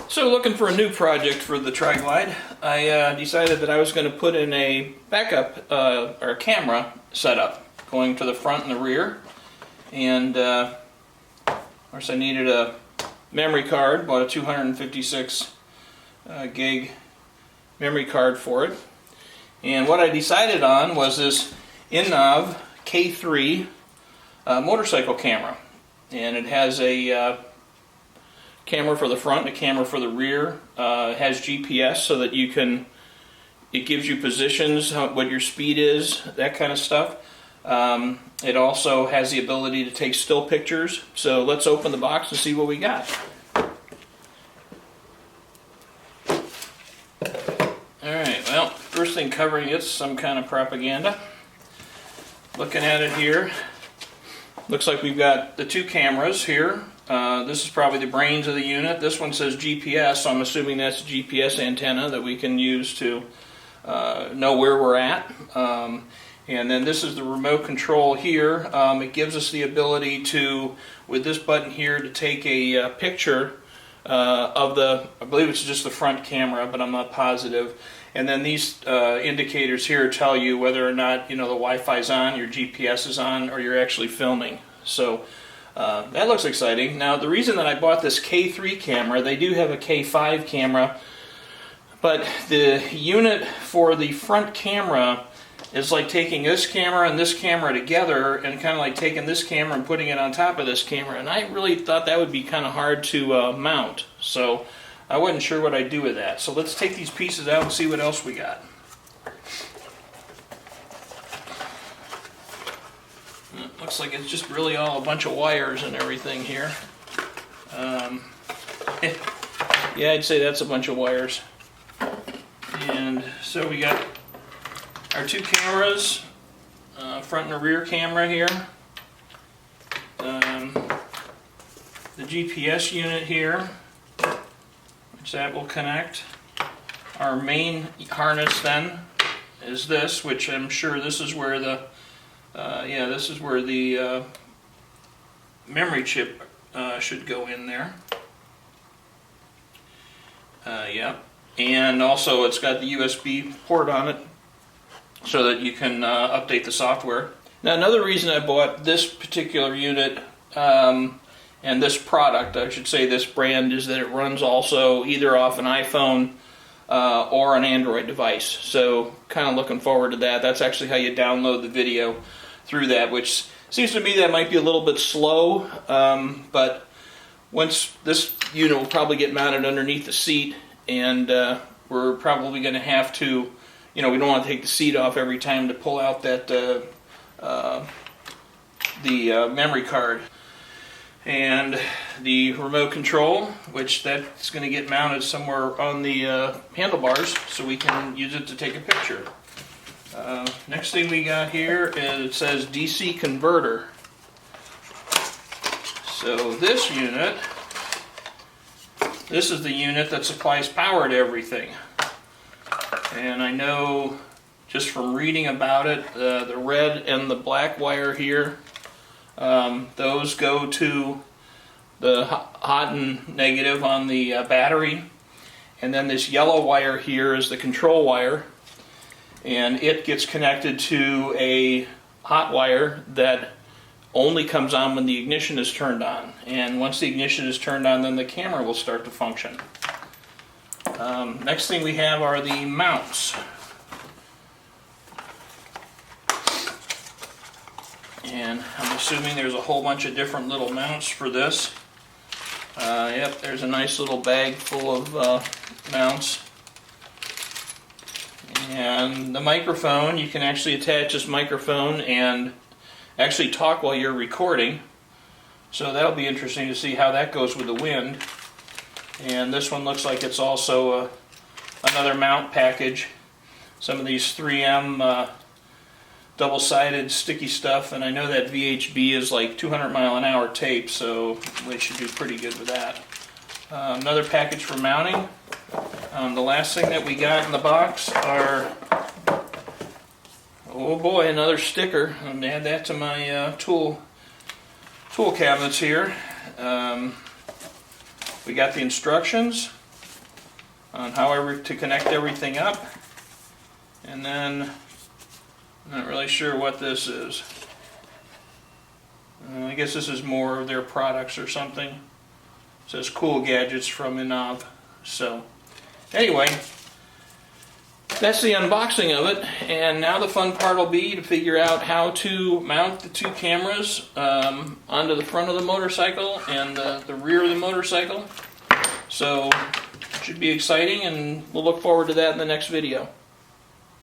So looking for a new project for the Tri-Glide, I decided that I was going to put in a backup or a camera setup going to the front and the rear, and of course I needed a memory card. Bought a 256 gig memory card for it, and what I decided on was this Innovv K3 motorcycle camera, and it has a camera for the front, a camera for the rear. It has GPS so that it gives you positions, what your speed is, that kind of stuff. It also has the ability to take still pictures. So let's open the box and see what we got. Alright, well, first thing covering it's some kind of propaganda. Looking at it here, looks like we've got the two cameras here. This is probably the brains of the unit. This one says GPS, so I'm assuming that's a GPS antenna that we can use to know where we're at. And then this is the remote control here. It gives us the ability to, with this button here, to take a picture of I believe it's just the front camera, but I'm not positive. And then these indicators here tell you whether or not the Wi-Fi's on, your GPS is on, or you're actually filming. So that looks exciting. Now the reason that I bought this K3 camera, they do have a K5 camera, but the unit for the front camera is like taking this camera and this camera together and kind of like taking this camera and putting it on top of this camera, and I really thought that would be kind of hard to mount, so I wasn't sure what I'd do with that. So let's take these pieces out and see what else we got. Looks like it's just really all a bunch of wires and everything here. Yeah, I'd say that's a bunch of wires. And so we got our two cameras, front and rear camera here. The GPS unit here, which that will connect. Our main harness then is this, which I'm sure this is where the this is where the memory chip should go in there. Yep. And also it's got the USB port on it so that you can update the software. Now another reason I bought this particular unit and this product, I should say this brand, is that it runs also either off an iPhone or an Android device. So kind of looking forward to that. That's actually how you download the video through that, which seems to me that might be a little bit slow, but once this unit will probably get mounted underneath the seat, and we're probably going to have to, we don't want to take the seat off every time to pull out that the memory card. And the remote control, which that's going to get mounted somewhere on the handlebars so we can use it to take a picture. Next thing we got here is, it says DC converter. So this unit, this is the unit that supplies power to everything. And I know just from reading about it, the red and the black wire here, those go to the hot and negative on the battery. And then this yellow wire here is the control wire, and it gets connected to a hot wire that only comes on when the ignition is turned on. And once the ignition is turned on, then the camera will start to function. Next thing we have are the mounts. And I'm assuming there's a whole bunch of different little mounts for this. Yep, there's a nice little bag full of mounts. And the microphone, you can actually attach this microphone and actually talk while you're recording. So that'll be interesting to see how that goes with the wind. And this one looks like it's also another mount package. Some of these 3M double-sided sticky stuff, and I know that VHB is like 200-mile-an-hour tape, so we should do pretty good with that. Another package for mounting. The last thing that we got in the box are, oh boy, another sticker. I'm going to add that to my tool cabinets here. We got the instructions, on how to connect everything up. And then, I'm not really sure what this is. I guess this is more of their products or something. It says cool gadgets from Innovv. So, anyway, that's the unboxing of it. And now the fun part will be to figure out how to mount the two cameras onto the front of the motorcycle and the rear of the motorcycle. So, it should be exciting, and we'll look forward to that in the next video.